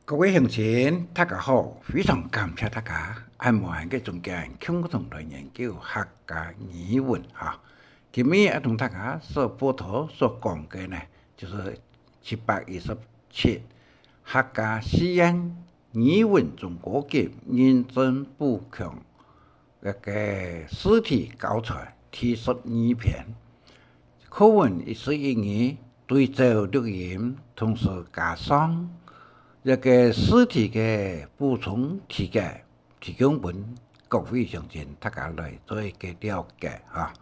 各位乡亲，大家好！非常感谢大家按摩汉嘅中间共同来研究客家语文哈。今日要同大家报道所讲嘅呢，就是727客家实验语文中国嘅认真补强一个试题教材第12篇。课文11语对照录音，同时加上一个试题嘅补充题解，提供本各位乡亲大家来做一个了解哈。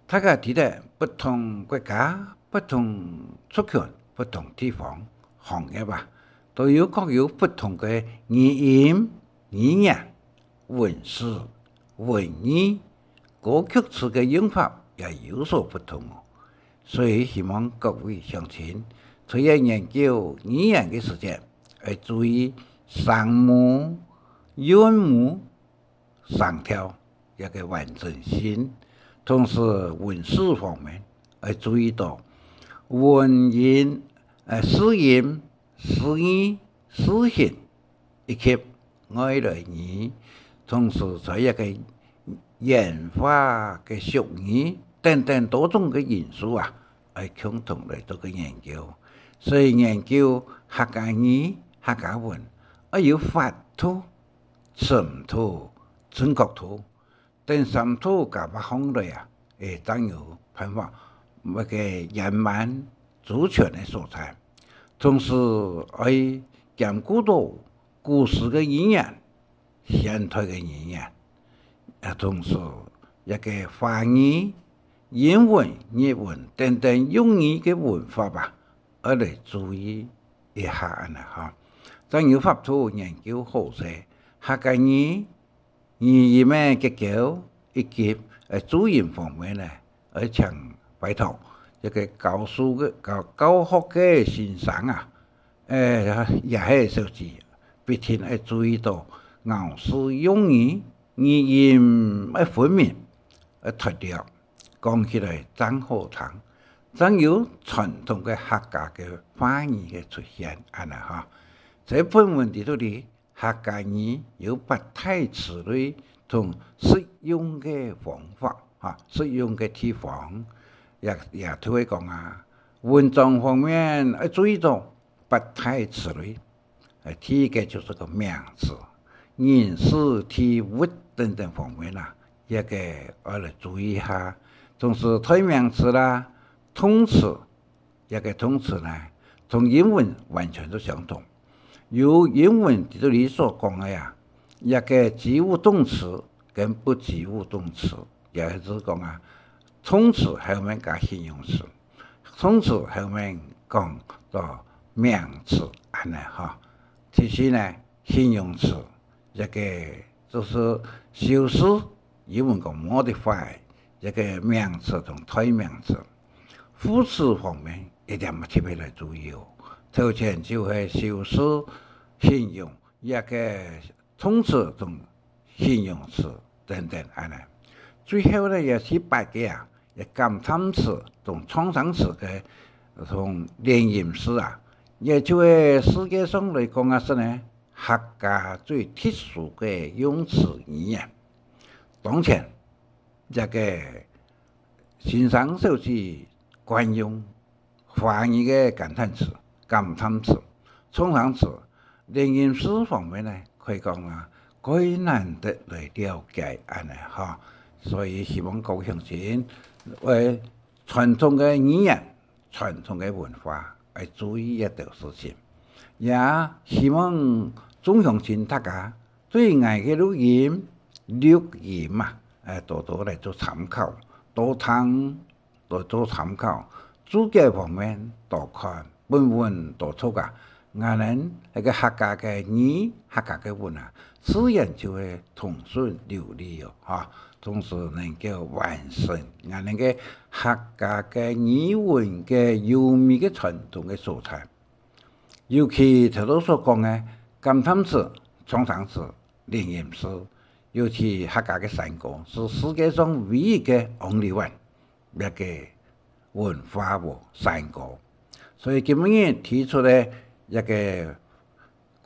大家知道不同国家、不同族群、不同地方、行业吧，都有各有不同嘅语音、语言、文字、文意、歌曲词嘅用法也有所不同哦。所以希望各位乡亲在研究语言嘅时间，要注意声母、韵母、声调一个完整性，同时文字方面要注意到文音、诗音、诗意、诗形以及外来语，同时在一个演化嘅俗语等等多种嘅因素啊，要共同来做个研究。所以研究客家语、客家文，要法图、深图、准确图，等三图加把放类啊，当有办法那个圆满主权的所在。同时要兼顾到故事的语言、现代的语言，同时一个华语、英文、日文等等用语的文化吧，要来注意一下安尼哈。当有法图研究好些客家语言的结构以及主音方面呢，要请拜托一个教学嘅先生啊，也系设置，必定要注意到咬字用语、语音分明脱掉，讲起来真好听，真有传统嘅客家嘅话语嘅出现安尼哈。这本文里头的客家语有八大词类同适用嘅方法哈，适用嘅地方也都会讲啊。文章方面要注意到八大词类，第一个就是个名词、人事、体物等等方面啦，一个要来注意一下。同时代名词啦、动词，一个动词呢，同英文完全都相同。由英文里头你所讲的呀，一个及物动词跟不及物动词，也就是讲啊，动词后面加形容词，动词后面讲到名词安尼哈。其实呢，形容词一个就是修饰，英文讲 modify 一个名词同代名词。副词方面一定要特别来注意哦。头前就系修饰、形容一个动词同形容词等等安尼。最后呢，也是8个啊，感叹词同创伤词嘅同连音词啊，也就系世界上来讲啊，是呢客家最特殊嘅用词语言。当前一个新上手机惯用华语嘅感叹词、感叹词、创伤词、连音词方面呢，可以讲啊，最难得来了解安尼哈。所以希望各位乡亲为传统嘅语言、传统嘅文化要注意一条事情，也希望众乡亲大家对我嘅录音嘛，多多来做参考，多听多做参考。主解方面多看，本文多读啊，我们那个客家嘅语、客家嘅文啊，自然就会通顺流利哦，哈。同时能够完成我们嘅客家嘅语文嘅优美嘅传统嘅素材。尤其头头所讲嘅感叹词、创伤词、连音词，尤其客家嘅山歌是世界上唯一嘅 only one 一个文化山歌。所以今日提出嚟一个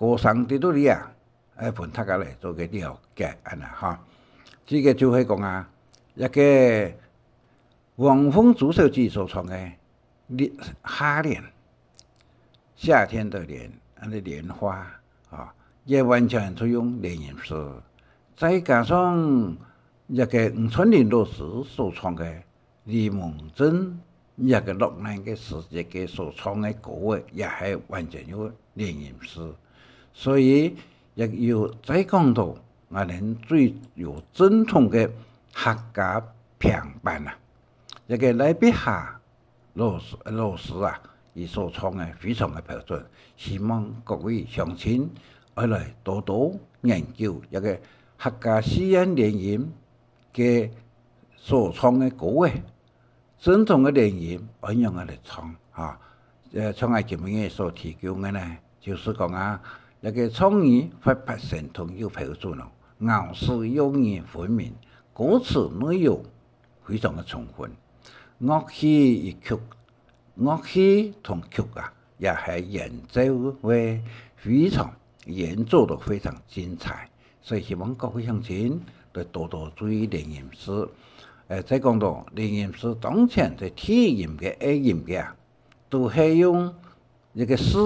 高尚伫倒哩啊，爱分大家来做个了解安尼哈。这个就是讲啊，一个王峰朱设计所创的哈莲，夏天的莲，安尼莲花啊，也完全采用莲吟诗，再加上一个吴春林老师所创的李梦珍一个落难嘅时节嘅所创嘅歌也系完全有莲吟诗，所以亦要再讲到我哋最有正统嘅客家评版啊，一个赖碧霞老师啊，伊所创嘅非常嘅标准，希望各位乡亲可来多多研究一个客家私人联吟嘅所创嘅歌嘅。正统嘅联吟按样嚟唱啊，像我前面所提供嘅呢，就是讲啊，一个创意发现同有标准咯，咬字用语分明，歌词内容非常嘅充分，乐器同曲啊，也系演奏会非常演奏得非常精彩，所以希望各位乡亲对多多注意联吟诗。再讲到联吟诗当前在体音嘅 A 音嘅啊，都系用一个诗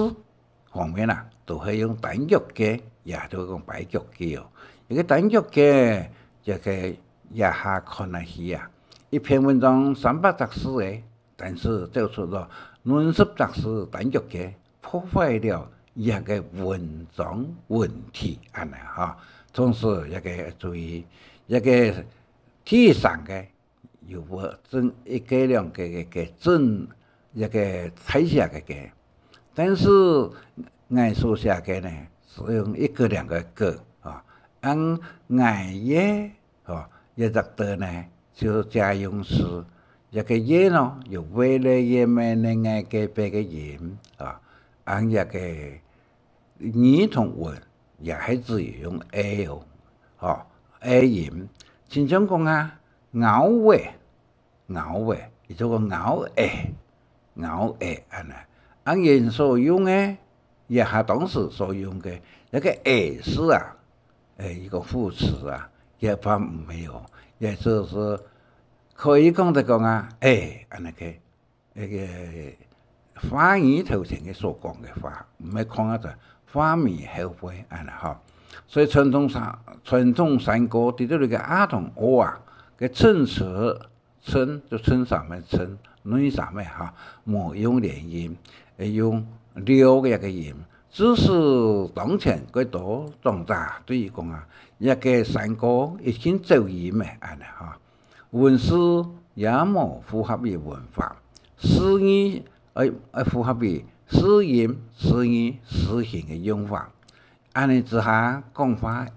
方面啊，都系用单曲嘅，也都讲摆曲嘅哦。一个单曲嘅，一个也下看下去啊。一篇文章300则诗嘅，但是做出了80则诗单曲嘅，破坏了一个文章问题安尼哈。同时一个注意一个体上嘅。有无正一个两个正一个彩写嘅，但是我所写嘅呢，是用一个两个个啊，按爱耶哦，一只的呢就加用诗，一个耶呢有为了耶们呢爱嘅别个音啊，按一个儿童文也系只用 A 哦，哦 A 音，亲像讲啊。咬尾，伊做个咬安尼。按人所用诶，也系当时所用嘅一个诶字啊，一个副词啊，也怕没有，也就是可以讲得讲啊，安尼个一个花语头前嘅所讲嘅话，唔系讲啊就花米后悔安尼哈。所以传统山歌伫到你个儿童学啊。个衬词衬就衬上面衬，女上面哈，冇用连音，用溜嘅一个音。只是当前佢多壮大对于讲啊，一个山歌已经走音嘅安尼哈，文诗也冇符合嘅文法，诗意符合嘅诗音、诗意、诗形嘅用法，安尼之下讲法啊。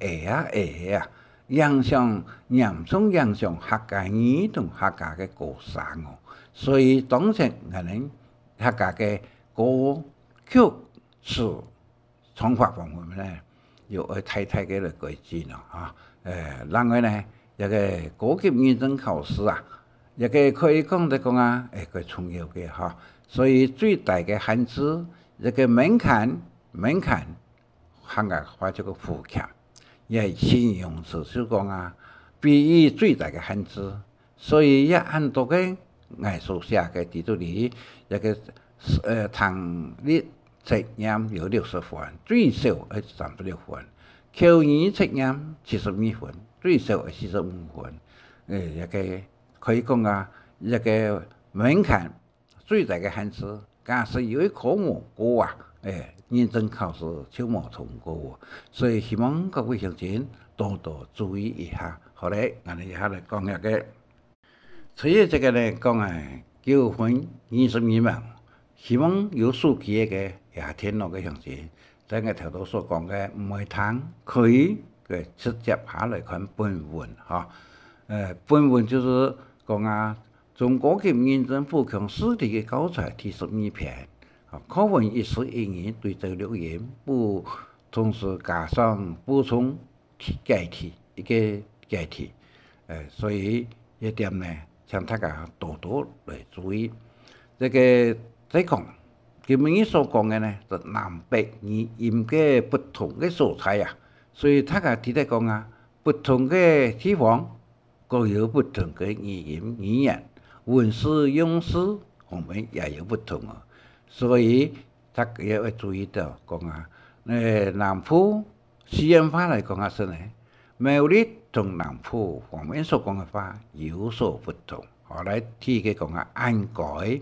影响严重影响客家语同客家嘅歌声哦，所以当前我哋客家嘅歌曲詞創法方面咧，要去睇嘅嚟改進咯嚇。另外咧，一個高級認證考試啊，一個可以講得講啊，佢重要嘅嚇。所以最大嘅限制，一個門檻，客家話叫個負強。也形容詞就講啊，比喻最大嘅限制，所以也很多嘅藝術寫嘅喺度裡，一個聽力測驗有60分，最少係36分；口語測驗72分，最少係45分。一個可以講啊，一個門檻最大嘅限制，假使有一科目過啊，認證考試就冇通過，所以希望各位鄉親多多注意一下。好嘞，我哋一下嚟講一個，除咗這個咧講結婚22萬，希望有數據嘅也聽落嘅鄉親，在我頭度所講嘅每堂可以嘅直接下來看本文嚇。本文就是講啊，中國嘅認證富強實力嘅教材第12篇。課文1時1語對照錄音，同時加上補充解題一個解題，所以一點呢，請大家多多來注意。這個再講，佢们所讲嘅呢，就南北语音嘅不同嘅所在啊，所以他个提得讲啊，不同嘅地方各有不同嘅语言，文字用词我们也有不同啊，所以他也要注意到讲啊，南部西洋话嚟講下先呢，苗栗同南部方面所講嘅話有所不同。後來提嘅講啊，安改。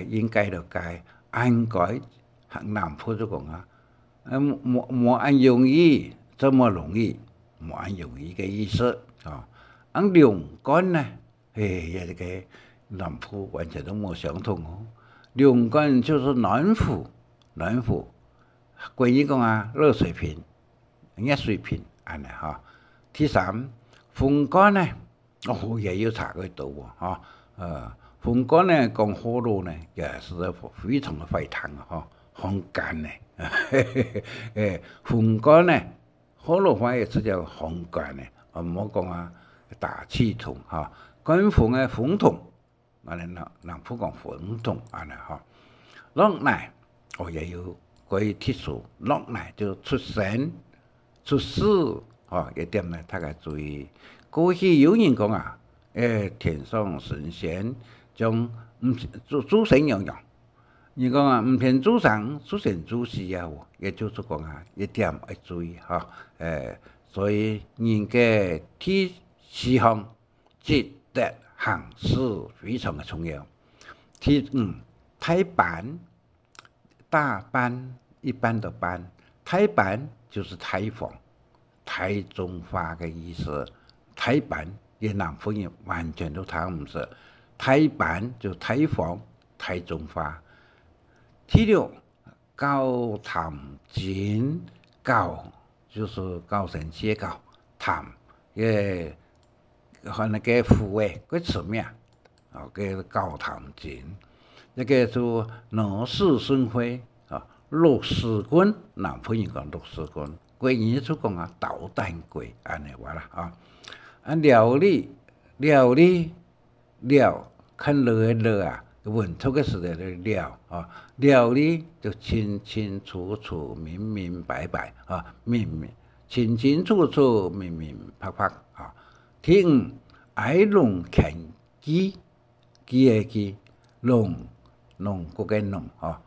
應該就該安改，南部就講啊，冇安容易，這麼容易，冇安容易嘅意思啊。安涼乾呢，也個南部完全都冇相同哦。涼乾就是暖和，關於講啊，熱水瓶、熱水瓶，安尼哈。第三，風乾呢，也要查佢到喎，風乾呢，講火爐呢，也是非常的沸騰啊！烘乾呢，風乾呢，火爐話也是叫烘乾呢，唔好講啊打氣筒哈，乾風嘅風筒，安尼南部講風筒安尼哈。落奶也有關於特殊，落奶就出生、出世一點呢，大家注意。過去有人講啊，天上神仙。將祖先樣樣，你講啊，唔偏祖上出現祖師啊，也就是講啊，一點要注意哈。所以人嘅體思想、值得行事非常嘅重要。大班一般的班，台班就是台風，台中話嘅意思。台班嘅南方人完全都睇唔識。台版就台風、台中話。第六，高談真高，就是高神仙高談嘅，和那個父位個詞名，個高談真，那個就羅氏生輝陸氏君，南方人講陸氏君，貴人就講啊導彈貴，安尼話啦啊。料理。看樂啊，文出嘅時代嘅料啊，料理就清清楚楚、明明白白啊，清清楚楚、明明白白啊。第五，愛農勤記嘅記，農嗰個農啊，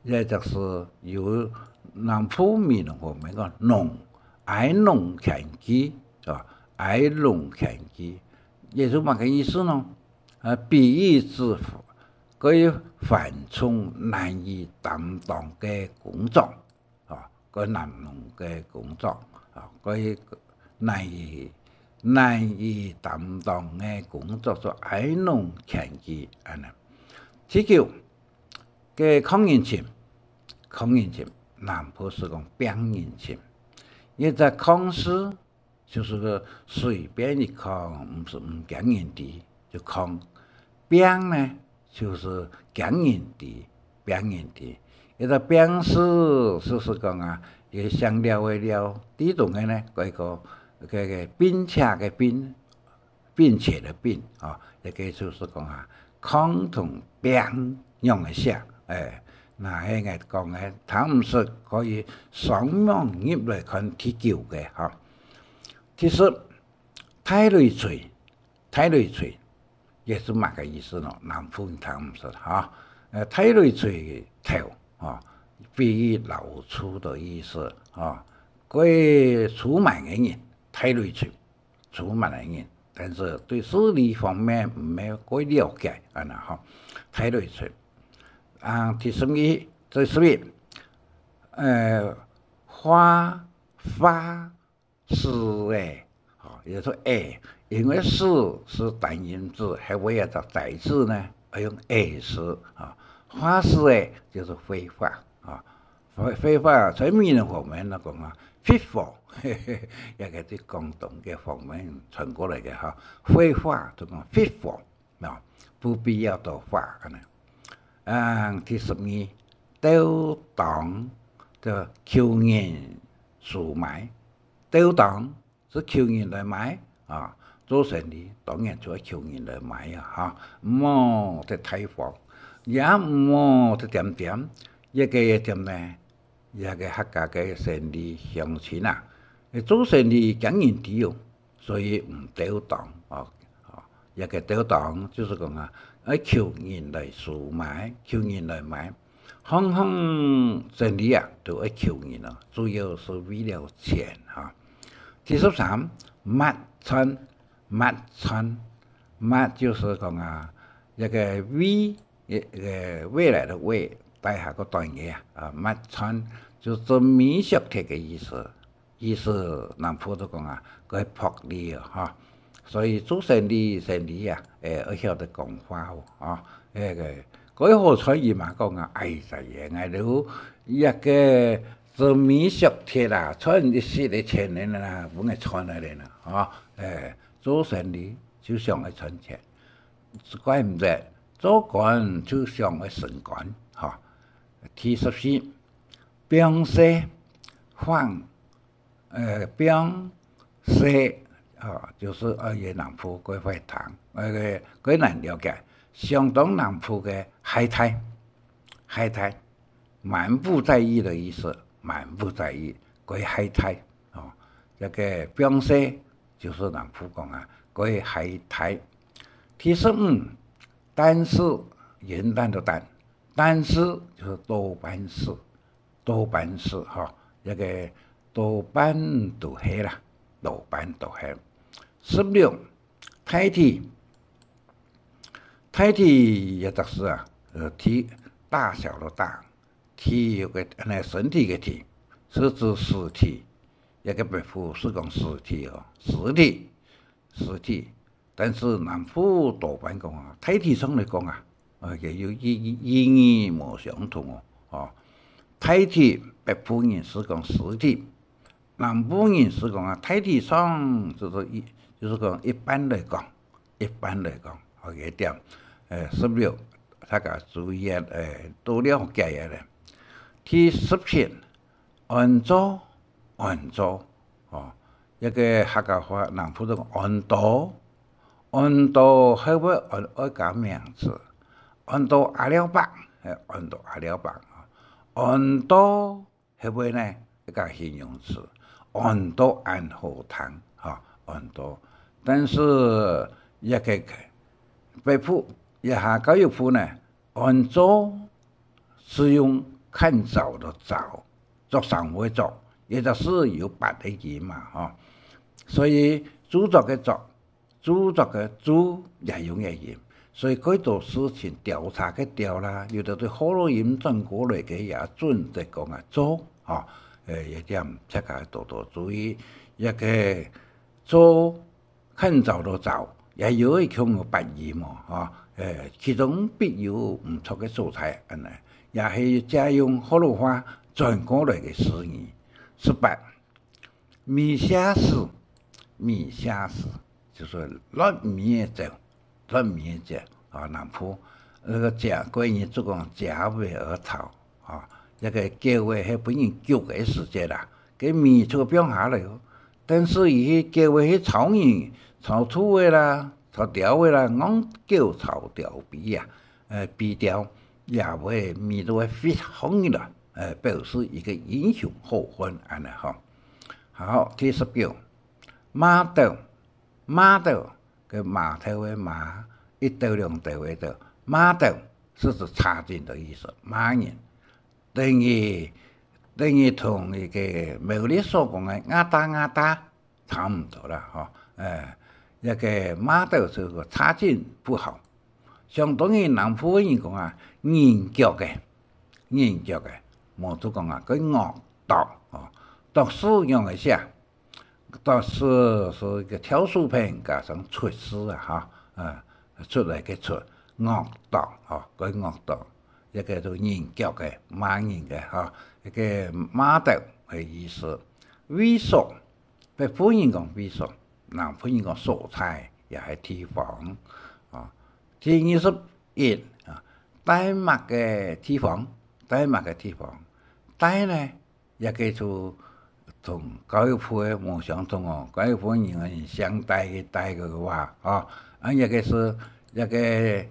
也就是由南部閩南方面講農，愛農勤記啊，愛農勤記，也就乜嘅意思呢？比喻之嗰啲繁重難以擔當嘅工作，嗰難農嘅工作，嗰啲難以擔當嘅工作就愛農勤記安尼。第九嘅抗人情，南部是講病人情，一隻抗事就是個隨便一抗，唔是唔驚人哋。就抗病呢，就是驚人哋，一個病事就是講啊，一個香料嘅料，地動嘅呢，嗰個並且嘅並且嘅並啊，一個就是講啊，抗同病用嘅寫，嗱係我講嘅，睇唔識可以雙面入嚟看第九嘅嚇。第十，太累贅。也是乜嘅意思咯？南方人睇唔識嚇，太累贅頭啊，比喻老粗的意思啊。佢粗蠻嘅人，太累贅，粗蠻嘅人，但是對事理方面唔係過了解啊嗱嚇，太累贅。第十一，花是誒，也就因為是單音字，還為咗在字呢，要用字啊。花式誒就是非法啊，非法在閩南方面嚟講啊，非法，一個啲廣東嘅方面傳過嚟嘅嚇，非法就講非法啊，不必要的法嘅。第十二，丟當就求人數買，丟當是求人來買啊。做生意當然就係求人來買啊嚇，唔好在台風。也冇一點點，一個點呢，一個客家嘅生理鄉親啊，做生理經驗低哦，所以唔吊檔哦。一個吊檔就是講啊，要求人來收買，求人來買，行行生理啊都要求人咯，主要是為了錢嚇。第13，抹村，抹村，抹就是講啊，一個未來的未，帶下個段嘢啊，抹村就是民俗體嘅意思，意思南普都講啊，佢薄利啊嚇。所以做生理啊，要曉得講話哦，嗰好彩伊嘛講啊，哎呀，都一個做民俗體啦，賺一時的錢啦，本來賺來的啦，哦，做生理就想要賺錢，怪唔得，做官就想要升官，嚇。第14，병세 황，병세。就是也南部鬼会堂，鬼难了解。相当南部嘅海苔，满不在意的意思，满不在意，鬼海苔哦。这个병세就是南部讲啊，鬼海苔。第15，但是元旦的旦，但是就是多半是哈，这个多半都係啦，多半都係。16，胎體也就是啊，體大小的大，體有個身體嘅體，是指實體，一個北部是講實體哦，實體，但是南部多半講啊，胎體上嚟講啊，也有意義冇相同哦，胎體北部人是講實體，南部人是講啊，胎體上就是講一般來講，好一點，16，大家注意多了解下咧。第17，按座，哦，一個客家話南普講按度係唔係愛加名詞？按度阿了伯，按度係唔係呢一個形容詞？按度按好湯，嚇，按度。但是一個北部一下教育部呢，按座是用看早的早，作上會做，也就是有8個字嘛，哈。所以著作嘅著也用嘅音，所以佢做事情調查嘅調啦，有啲對好多音轉過來嘅也準在講啊做，哈，一點大家多多注意，一個做。看早的早，也有一種嘅8字嘛，其中必有唔錯嘅素材，也係借用河洛話轉過來嘅詞語。18，米蝦絲就是糯米粥，南部那個食過年就講食尾而炒，一個叫話係本人叫嘅時節啦，佢米就變下來，但是伊叫話係炒米。炒土的啦，炒條的啦，講叫炒條皮啊，皮條也會味道會非常嘅啦，表示一個英雄好漢安尼嗬。好，第19，碼頭嘅碼頭嘅碼，一刀兩刀嘅刀，碼頭是指插進的意思，碼人等於同一個苗栗所講嘅亞打差唔多啦，嗬，一個碼頭是個插進不好，相當於南部人講啊，人腳嘅，冇都講啊，佢惡毒，讀書用一下，讀書是一個挑書片加上出師啊，出來嘅出惡毒，佢惡毒，一個就人腳嘅，罵人嘅，一個碼頭嘅意思，猥瑣，北部人講猥瑣。南部人講蔬菜也係地方，第21，大麥嘅地方，大呢也叫做同教育部嘅冇相同哦，教育部人相大嘅話，也個是一個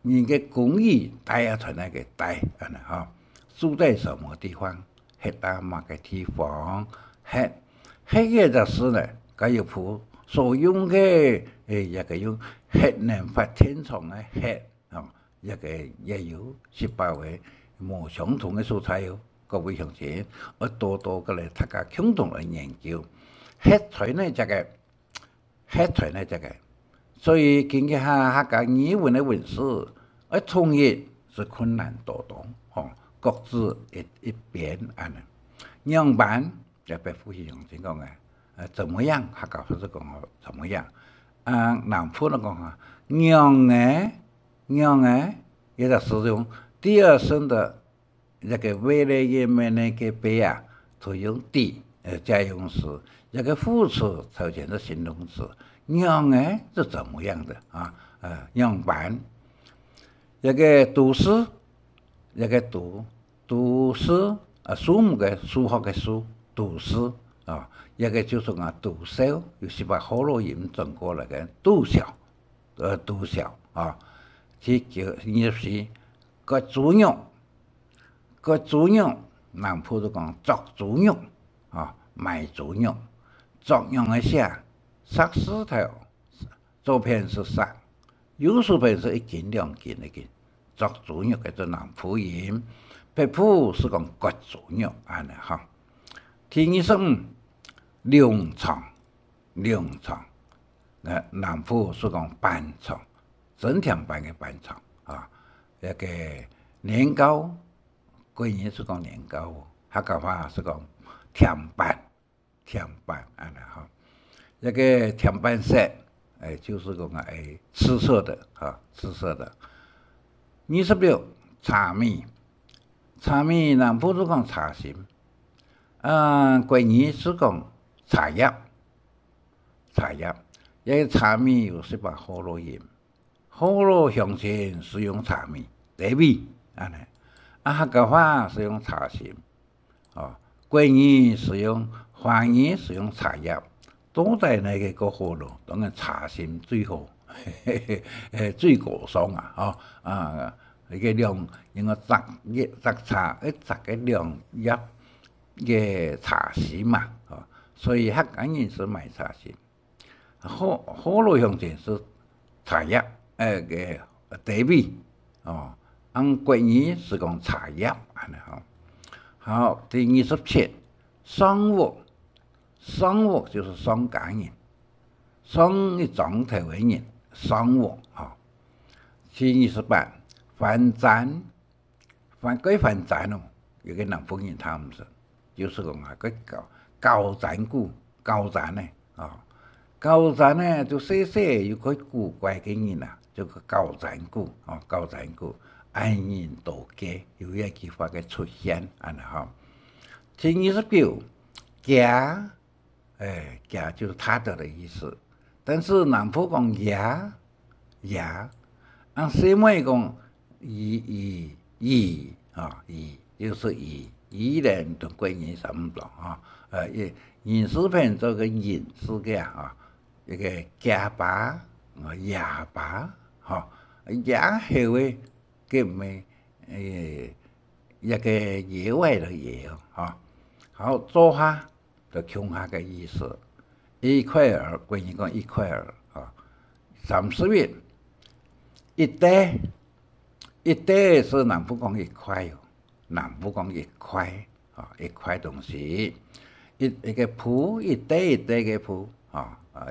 人嘅工艺带啊传来嘅带，安尼吼，住在什么地方，黑到乜嘅地方，黑嘅就是呢，佢要谱所用嘅一個用核能發電廠嘅核，一個也有18個冇相同嘅素材有，各位鄉親，我多多嘅嚟大家共同嚟研究核材呢只個核材呢只個，所以根據下個語文嘅文史，而統一是困難多多，各自一邊安尼，樣板就被呼吸鄉親講嘅。怎麼樣？客家話是講怎麼樣？南方人講哈，樣嘅，也就是用第二聲的一個未來嘅面那個別啊，都用的加用詞，一個副詞出現的形容詞，樣嘅是怎麼樣的啊？樣板，一個讀詩，一個讀詩數目嘅數學嘅數讀詩啊。一個就是講讀小，就是把河洛音轉過來嘅讀小，讀小啊，即叫意思個作用，南普都講作作用啊，賣作用，作用一下，殺石頭，左邊是殺，右手邊是一斤兩斤一斤，作作用叫做南普音，北普是講割作用安尼哈，第25。糧倉，南部是講班廠，整天班嘅班廠啊。一個年糕，貴人是講年糕，客家話是講甜班安尼哈。一個甜班社，就是講吃色的哈，吃色的。26茶米南部是講茶心，貴人是講。茶葉，一個茶米有18河洛音，河洛鄉親是用茶米，茶米安尼，客家話是用茶心，貴人是用華語是用茶葉，都在那個河洛，當然茶心最好，最過爽啊！呢個量應該摘茶，摘個量葉嘅茶心嘛。所以客家人是賣茶心，河洛鄉親是茶葉，茶米，貴人是講茶葉，安尼吼。好，第27，商務就是商家人，商一狀態為人，商務哈。第28，飯站哦，有個南方人他們說，就是講高站鼓，高站呢，高站呢就細有個古怪嘅人啊，就個高站鼓，愛人多嘅，有一句話嘅出現，安尼吼。第29，家，家就是他的意思，但是南方講爺，按西梅講姨，就是姨人同貴人差唔多啊。人事片做個人事嘅啊，一個家爸、爺爸，爺後嘅佢唔係一個野外嘅嘢哦，好坐下就窮下嘅意思，一塊兒，貴人講一塊兒啊，30元，一袋是南部講一塊哦，南部講一塊啊，一塊東西。一個鋪，一袋嘅鋪，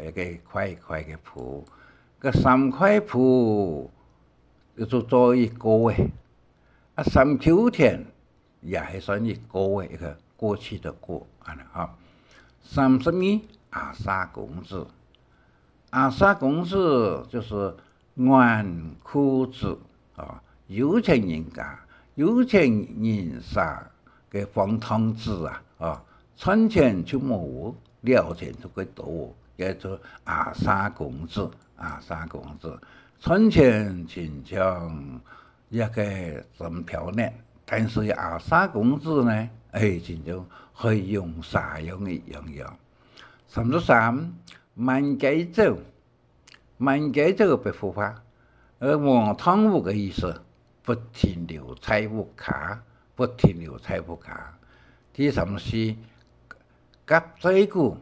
一個塊嘅鋪，個3塊鋪就做一個嘅，3秋天也係算一個嘅一個過去的過，安尼哈。32阿三公子就是紈絝子有錢人家嘅方湯子啊。賺錢就冇，了錢就會多，叫做阿三公子。賺錢親像一個真漂亮，但是阿三公子呢，親像可以用啥樣嘅樣。33萬雞粥嘅白話，而往汤屋的意思，不停留在屋卡，不停留在屋卡。第三是夾仔句，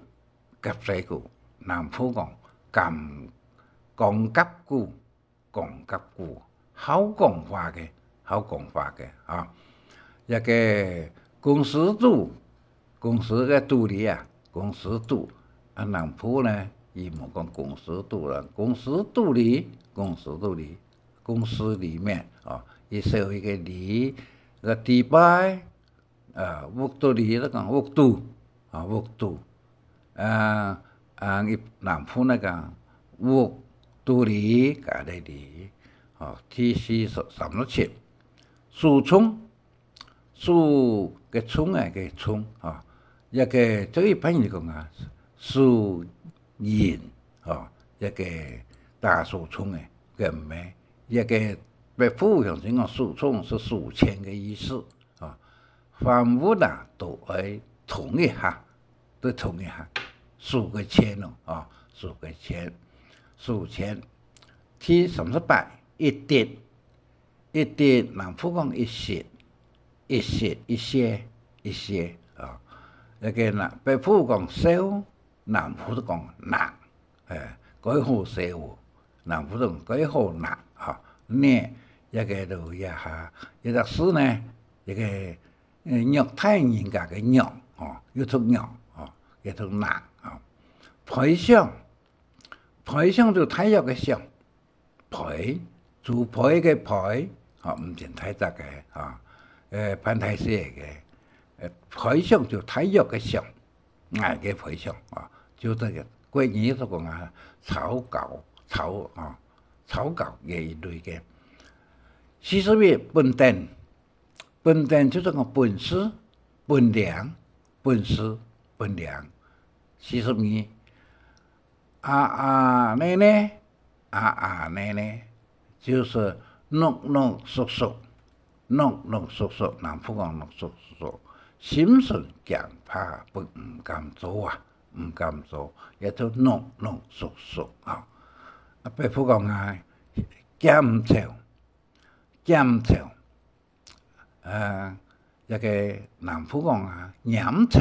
夾仔句，南普講講夾句，講夾句，好講話嘅，好講話嘅啊！一個公司度，公司嘅度裏啊，公司度啊，南普呢，伊冇講公司度啦，公司度裏，公司度裏，公司裏面啊，伊設一個裏個地擺。屋度裏咧講屋度啊，屋度南普那個屋度裏加在裏第四三個切樹叢，樹嘅叢嘅叢啊，一個這一般嚟講啊，樹蔭一個大樹叢嘅咩？一個北普象徵講樹叢是樹前嘅意思啊。凡物啦都係同一下，都同一下，數個錢咯，數個錢，數錢。第38一跌，一跌南普講一些，一些一些一些啊。那個南北普講少，南普都講難，改好少，南普都改好難啊。呢一個就一下，一個事呢，一個。虐待人家嘅虐要讀虐要讀難賠償就體育嘅償，賠做賠嘅賠唔淨體質嘅繁體字嘅賠償就體育嘅償，嗌嘅賠償就得嘅國語都講啊草稿嘅一類嘅40本定。本定就是講本事、本領、本事、本領。42奶奶，就是濃縮縮，南普講濃縮縮，心順強怕不唔敢做啊，唔敢做，也就濃縮縮啊。北普講啊，減潮。一個南普講啊，染潮，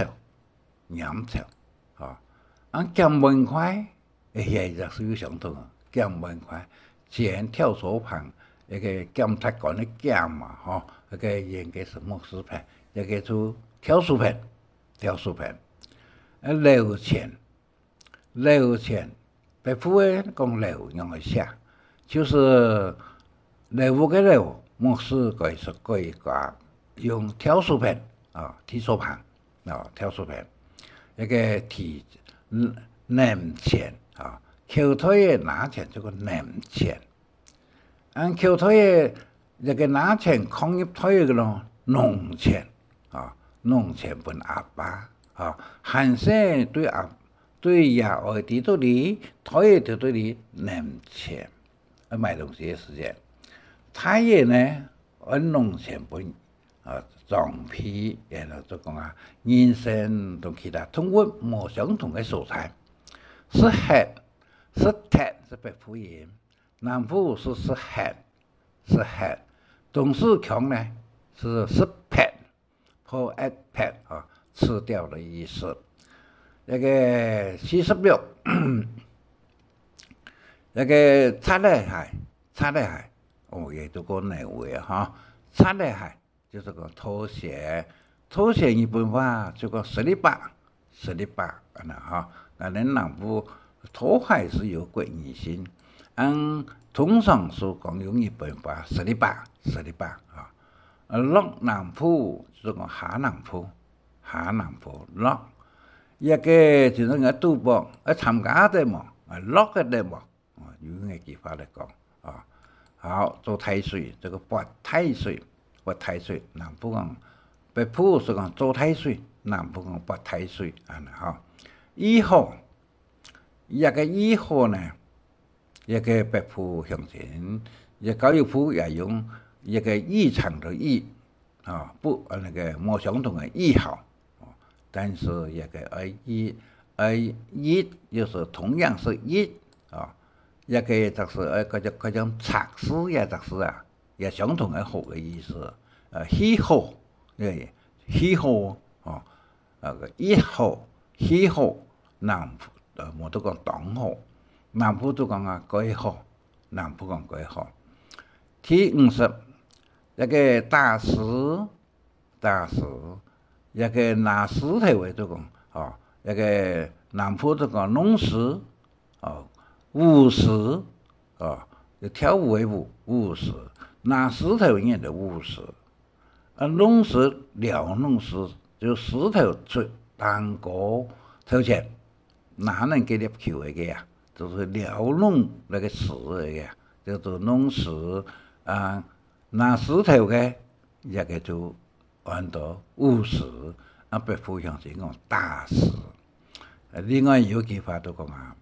減文塊，也就屬於相同啊。減文塊，前跳手旁一個減太趕的減嘛，一個應該是木字旁，一個就跳數旁，留錢，北普講留用來寫，就是留嘅留。木字改是改用跳數旁提手旁跳數旁，一個提拿錢口頭嘅拿錢就個拿錢，口頭嘅一個拿錢抗入頭嘅咯農錢本阿爸漢聲對爺外地到你頭嘅到你拿錢買東西嘅時間。太爺呢，按農產品裝批，然後就講人參同其他動物冇相同嘅素材，是黑，是鐵，是北普音，南普是黑，董事強呢是撇，破一撇吃掉的意思。那個46，那個擦咧係。也都講內位擦咧係就是講拖鞋一般話就講十里八那南部拖鞋是有國語性，通常是講用一般話十里八落南普就講下南普落一個就是個賭博參加的嘛，落嘅的嘛，用嘅句話嚟講好，做太歲，這個拔太歲，南普講北普是講做太歲，南普講拔太歲1號，一個1號呢，一個北普象徵，一個教育普也用一個異常的異不那個冇相同的1號，但是一個一就是同樣是一一个就是嗰種測試也就是啊，也相同嘅好嘅意思。喜好，喜好哦，一好，喜好，南我都講當好，南部都講啊改好，南部講改好。第50，一個大石，一個拿石頭嘅都講哦，一個南部都講弄石，哦，舞石，哦，就跳舞嘅舞石，拿石頭嘅就舞石。弄石撩弄石，就石頭出蛋糕頭前，哪能給粒球嘅呀？就是撩弄那個石嘅，叫做弄石啊。拿石頭嘅一個就按到舞石，啊，別互相是講大石。另外有句話都講啊，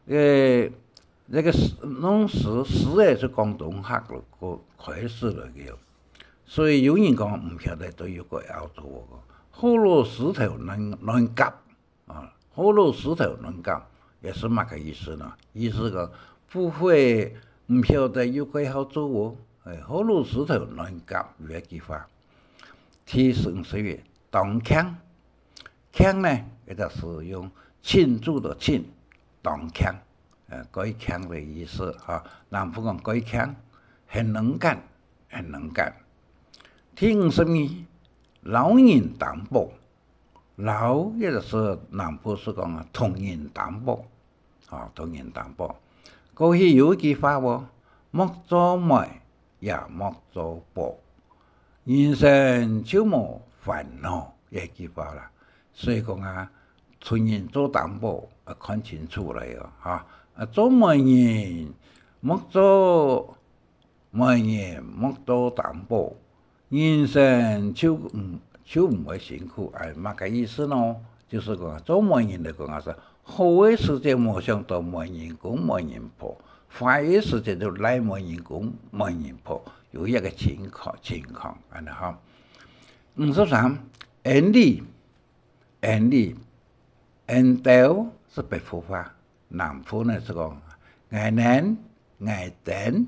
那個弄石係是廣東客個開始嚟嘅。所以有人講唔曉得都有個要做個，好多石頭能夾啊，好多石頭能夾，也是乜個意思呢？意思個不會唔曉得有個好做喎，好多石頭能夾呢句話。第40月當腔，腔呢，也就是用慶祝的慶，當腔，改腔的意思啊。南部講改腔，很能幹，很能幹。第52，老人淡薄，老也就是南部是講啊，同人淡薄，啊，同人淡薄。過去有一句話喎，莫做媒也莫做薄，人生就冇煩惱，一句話啦。所以講啊，同人做淡薄啊，看清楚嚟啊，做媒人莫做媒人莫做淡薄。人生就唔會辛苦，乜個意思呢？就是講做媒人嚟講啊，是好嘅事情冇想到媒人講媒人破，壞嘅事情就來媒人講媒人破，有一個情況，咁啊53，恩豆是北部話，南部呢是講愛年愛等，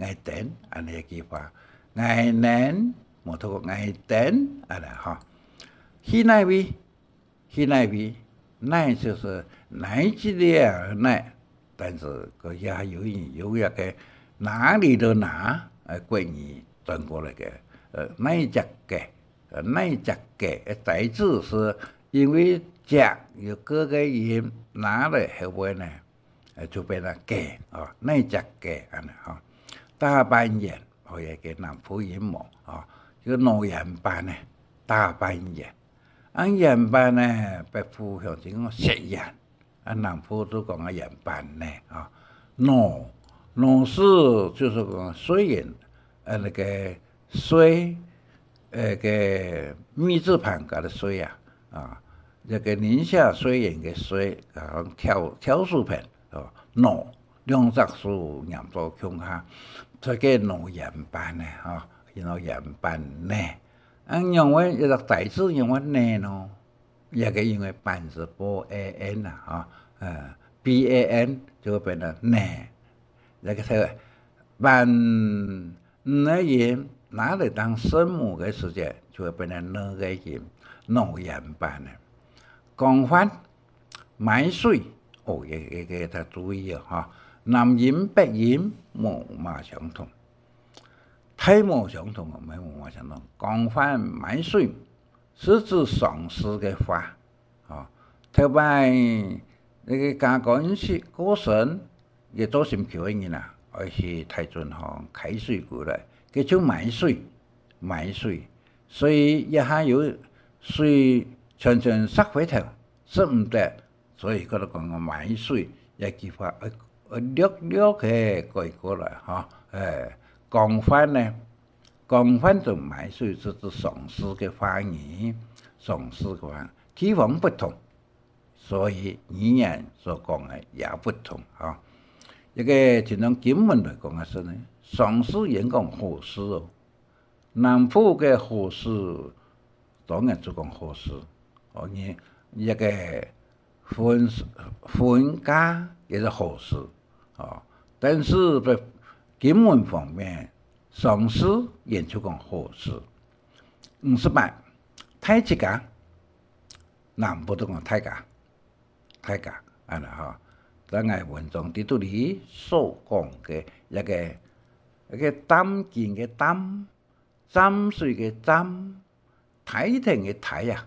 咁一句話，愛年。冇透過愛等啊啦哈，喜奶味，奶就是奶質的奶，但是佢也有一個哪裡的哪國語轉過來嘅，奶質嘅代字是因為質有各個音拿來後邊呢，就變成嘅啊，奶質嘅啊啦哈，大半夜我也給南普音冇啊。個老人班呢，大半夜，人班呢，北部向前講食人，南部都講人班呢，老是就是講水人，那個水，個米字旁加的水啊，這個寧夏水人嘅水，挑樹片，老兩隻樹念到胸下，這個老人班呢，然後人班呢，因為一個代字因為呢咯，一個因為班是播 an 啊，ban 就會變成呢，一個係班呢音拿嚟當聲母嘅時間，就會變成呢個音，老人班呢。講翻買水，一個要注意啊，南音北音冇嘛相同。太冇相同啊，沒冇相同。講翻買水是指喪事嘅話，特別那個家講是過身，也做心橋嘅人啊，而是太準行開水過來，佢就買水，所以一下有水全塞回頭，塞唔得，所以佢就講買水一句話，略嘅改過來講翻就買水是指喪事嘅話語，地方不同，所以語言所講嘅也不同啊。一個就用經文嚟講嘅是呢，喪事應講何事哦，南部嘅何事當然就講何事，你一個婚嫁也是何事但是在经文方面，上师演出讲好事。58太极家，南部都讲太家，太家安尼吼。咱个文章伫拄里所讲嘅一个胆剑嘅胆，斩水嘅斩，太平嘅太啊，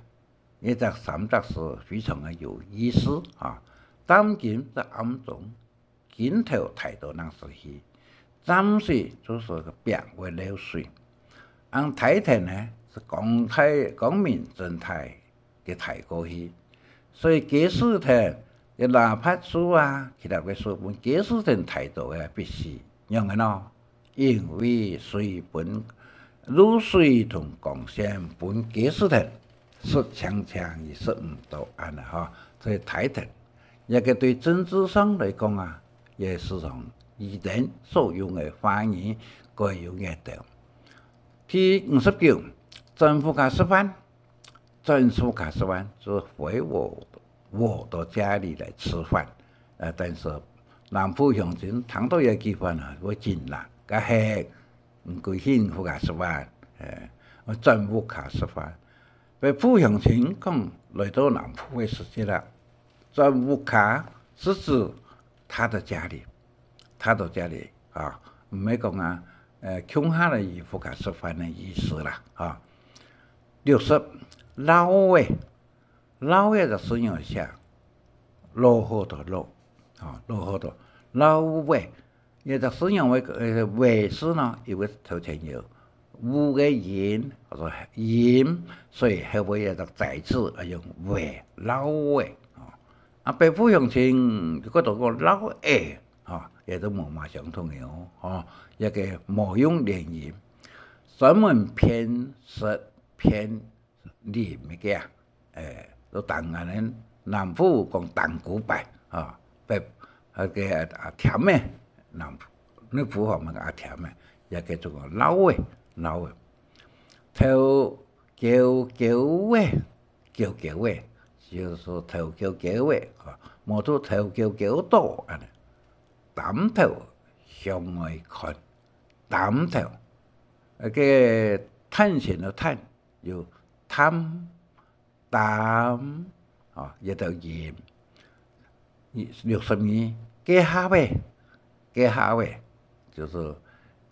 呢只三只是非常嘅有意思啊。胆剑在暗中，剑头抬到那时去，斩水就是个变为流水，按太平呢是光明正大嘅抬过去，所以假使睇。哪怕书啊，其他嘅书本，假使成态度嘅必须用嘅咯，因为水本露水同光线本假使成是强而是唔到安啦哈，所以态度，一个对政治上来讲啊，也是从以前所用嘅话语各有嘢掉。第59，政府开始翻，政府开始翻是回我到家里来吃饭，但是南浦乡亲谈到一句话呢，我真难，个系唔归幸福卡吃饭，我政府卡吃饭。被浦乡亲讲来到南浦的时节啦，政府卡是指他的家里啊，唔係講啊，鄉下的衣服卡吃飯的意思啦啊。60老嘅就使用下落好多落，啊落好多老嘅，也就使用為是呢，因為頭前有烏嘅鹽或者鹽，所以後尾也就再次用為老嘅啊。北部鄉親嗰度個老嘅啊，也都冇嘛相同嘅哦，一個冇用連鹽，專門偏食偏鹽嘅都當然南部講當古白啊，北嘅甜嘅南部，你府方面嘅甜嘅，也叫做老嘅，頭叫嘅，就是頭叫嘅啊，冇到頭叫多啊，擔頭向外看，擔頭嘅探險嘅探有探。擔啊，一道鹽，62家下位就是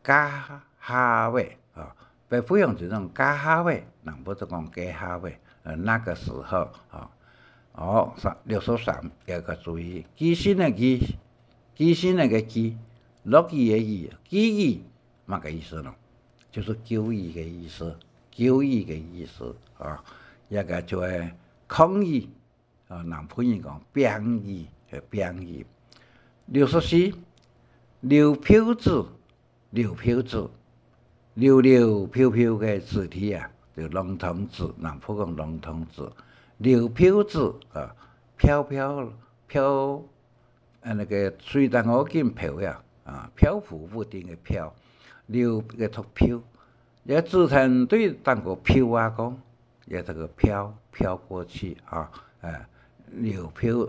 家下位啊，北部用這種家下位，南部就講家下位。那個時候啊，63要個注意，基心那個基，落語嘅語，基語乜個意思呢？就是糾語嘅意思啊。一個就係抗議，南普人講兵役。64溜票子，溜飄嘅字體啊，就籠統字，南普講籠統字，溜票子啊，飄，那個雖然我見漂呀，漂浮不定嘅漂，溜嘅讀漂，一字體對當個漂啊講。也這個飄過去啊，溜飄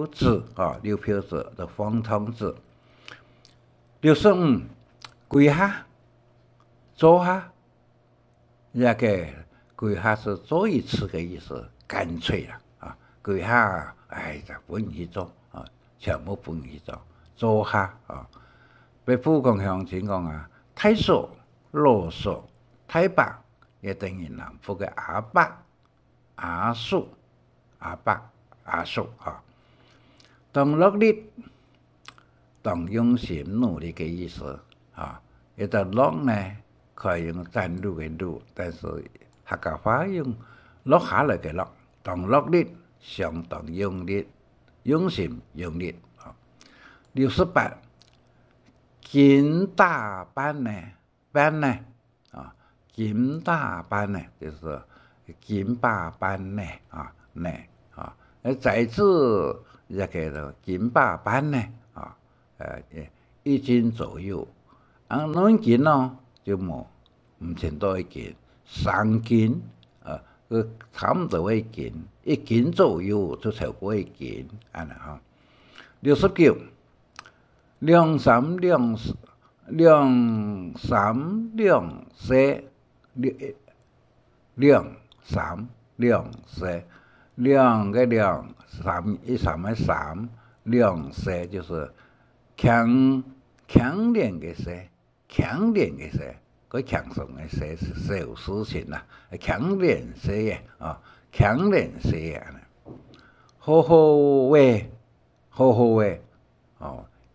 字啊，溜飄字的方通字。65跪下，坐下，也個跪下是做一次的意思，乾脆啦啊，跪下，就不願意做啊，全部不願意做，坐下啊。北部講鄉親講啊，太叔、羅叔、太伯。也等於南部嘅阿伯、阿叔啊，當努力、當用心努力嘅意思啊。一個落呢，可以用站路嘅路，但是客家話用落下來嘅落，當努力相當用力，用心用力啊。68金大班呢啊。金大班呢，就是金八班呢在此一個金八班呢1斤左右，兩斤咯就冇唔前多1斤，3斤差唔多1斤，1斤左右就超過1斤，69两三两四两三两四两三两四两个两三一三个三两四就是强烈的四，强烈的四，个强壮的四是小事情啦，强烈四嘅强烈四嘅，好好话，好好话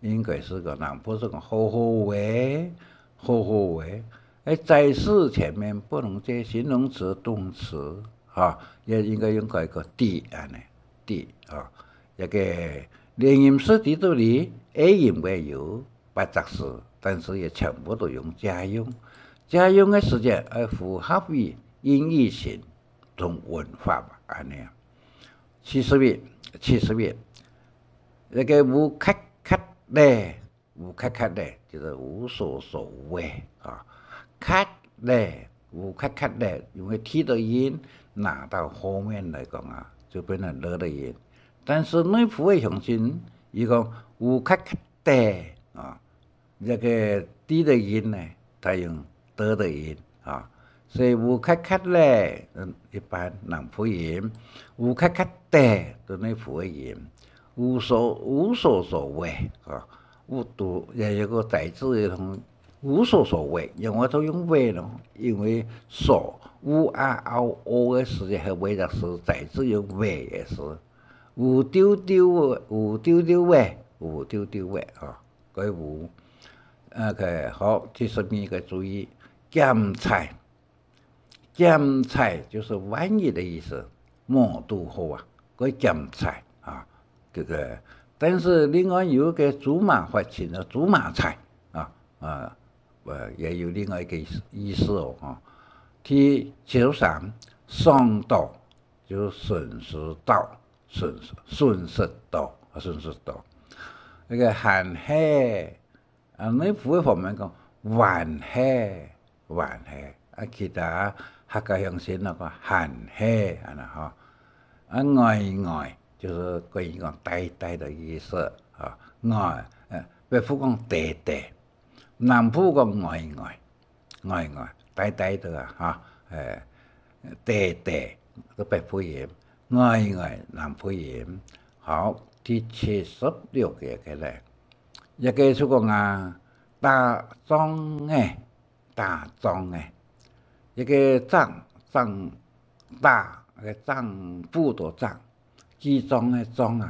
应该是个南部是个好好话，好好话。在事前面不能接形容词、动词也应该用一个的的一个连音式的这里 A 音为有8则式，但是也全部都用家用。家用的时间符合于音译型同文化吧，安尼70页，那个无咔咔嘞，无咔咔嘞，就是无所所谓咔嘞，无咔咔嘞，因为 T 的音拿到后面来讲就变成了的音。但是内部的乡亲，伊讲无咔咔嘞这个 D 的音呢，他用的音所以无咔咔嘞，一般南部音，无咔咔嘞的内部的音，无所所谓也有个在字同无所所谓，因为都用谓咯，因为所无的时间和谓的是在字用谓的是有丢丢谓，佢有OK 好，70米个注意检菜就是万一的意思，莫度好佢检菜这个，但是另外有一个竹马发情的竹马菜也有另外一个意思T 73上道就是顺时道，那个寒黑内部方面讲晚黑其他客家乡亲那个寒黑外就是可以讲呆的意思北部讲呆，南部讲外呆的呆都北部音，外南部音。好，第76个咧，一个就讲大庄嘅，一个丈夫的丈，集中的中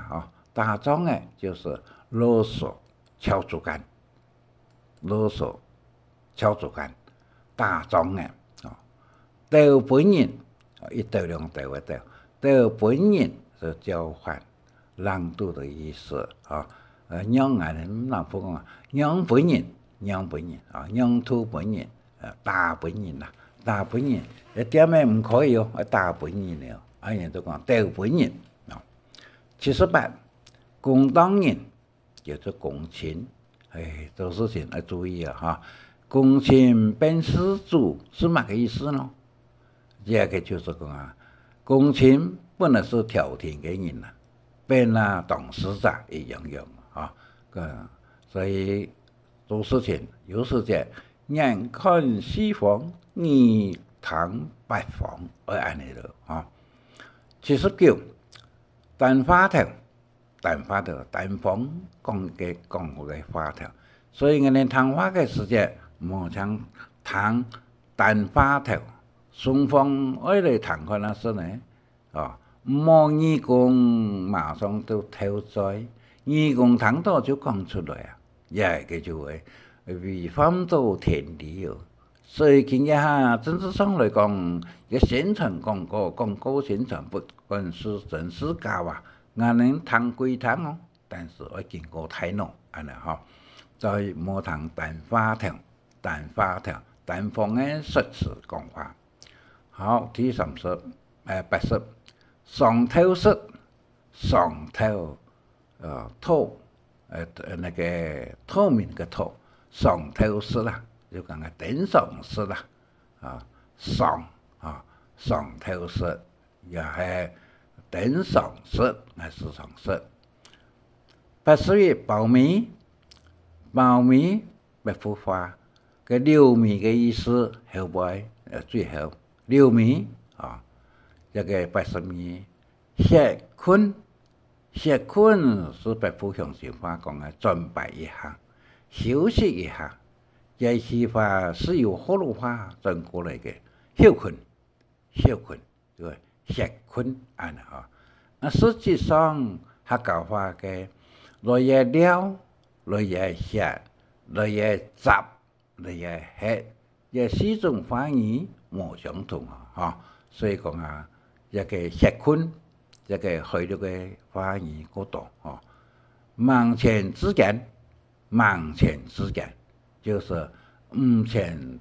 大庄嘅就是啰嗦敲竹竿，大庄嘅斗本人一斗两斗的斗本人是交换让渡的意思让人南部讲让本人让渡本人大本人大本人一点咩唔可以大本人了人都讲斗本人78公当人叫做公卿做事情要注意公卿变施主是哪个意思呢？这个就是讲公卿本来是调停的人变了董事长一样所以做事情有时间眼看西方你谈北方安尼了79单发条单方讲嘅发条，所以我哋谈话嘅时间唔像谈单发条，双方爱嚟谈看那是呢冇义工马上都跳在，义工谈到就讲出来也叫做违反到天理所以今日政治上嚟讲，嘅宣传广告宣传不管是真是假我能谈归谈但是要经过太浓所以冇谈单发条，单方嘅实词讲法。好，第80上头式，透那个透明嘅透，上头式啦，就讲个顶上式啦上头式也系顶上式，系市场式。81苞米苞米白腐化，个留米嘅意思后背最后留米啊，一个白色米血菌，血菌是白腐向前话讲嘅准备一下，休息一下。这些话是由河洛话转过来嘅小菌，对吧？血菌安啊。啊，实际上客家话嘅落叶料、落叶血、落叶杂、落叶血，这四种方言冇相同啊，所以讲啊，一个血菌，一个去到嘅方言嗰度啊，忙前之间。就是前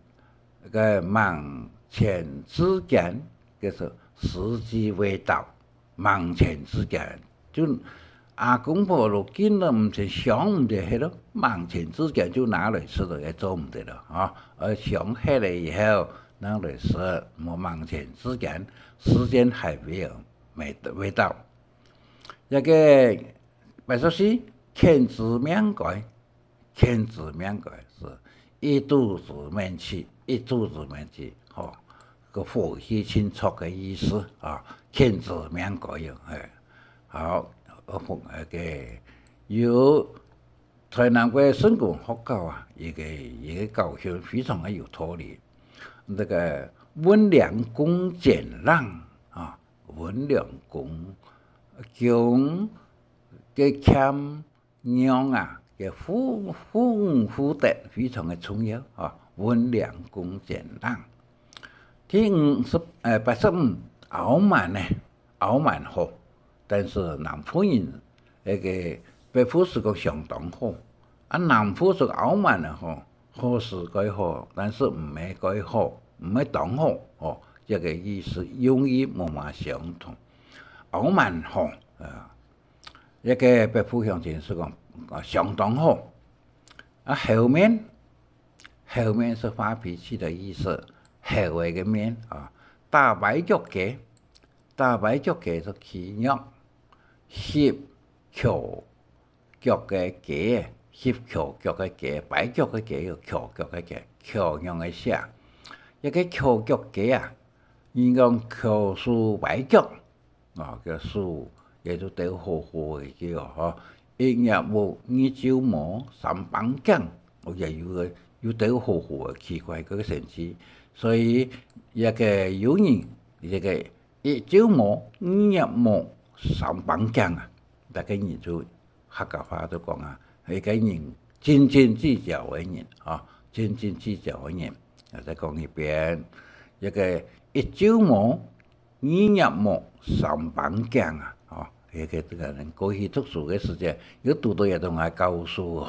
个忙前之间，就是时机未到，忙前之间就阿公婆如今都唔是想唔得去咯，忙前之间就拿来吃了也做唔得了啊，而想起来以后拿来吃，冇忙前之间，时间还未到，一个白说是天子面改。天子面改是一肚子面气，吼，个火气清楚嘅意思啊。天子面改用，好，个有台南嘅成功学校啊，一个教训非常嘅有道理。那个温良恭俭让啊，温良恭俭嘅谦让啊。嘅夫德非常嘅重要啊，温良恭俭让。第85傲慢呢，傲慢好，但是南方人那个北方是个相当好，啊南方是傲慢的好是改好，但是唔系改好，唔系当好哦，这个意思用意冇嘛相同，傲慢好啊，一个北方向前是讲。相当好啊！后面是发脾气的意思，后尾嘅面啊，打跛腳嘅是欺弱，協翹腳嘅嘅，協翹腳嘅嘅，跛腳嘅嘅要翹腳嘅嘅，翹樣嘅寫，一個翹腳嘅啊，應講翹樹跛腳啊，叫樹也都得好嘅叫嗬。一日冇二朝冇三板鏡，我又要得好奇怪嗰個成詞，所以一個有人一個一朝冇二日冇三板鏡啊，大家人就客家話都講啊，係個人斤斤計較嘅人啊，斤斤計較嘅人，再講一遍，一個一朝冇二日冇三板鏡啊。一个这个人过去读书嘅时间，有读到也同我教书，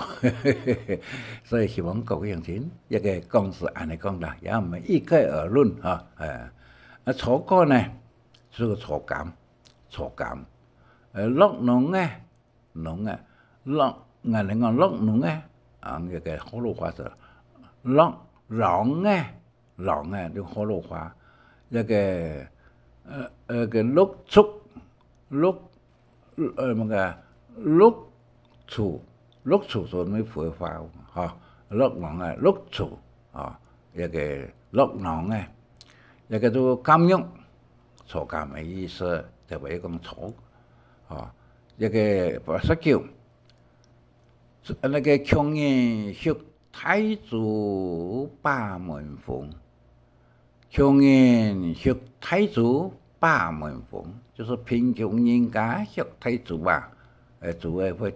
所以希望各位乡亲一个讲是安尼讲啦，也唔系一概而论啊。初稿呢是个初感，落农落人哋讲落农一个河洛话是落浪就河洛话，一个个落畜六处所没废话哈，六郎六处啊，一个六郎一个都監獄，坐監嘅意思，就係講坐啊，一個89，那個窮人學太祖把門風，窮人學太祖把門風。就是贫穷人家學太祖啊，就會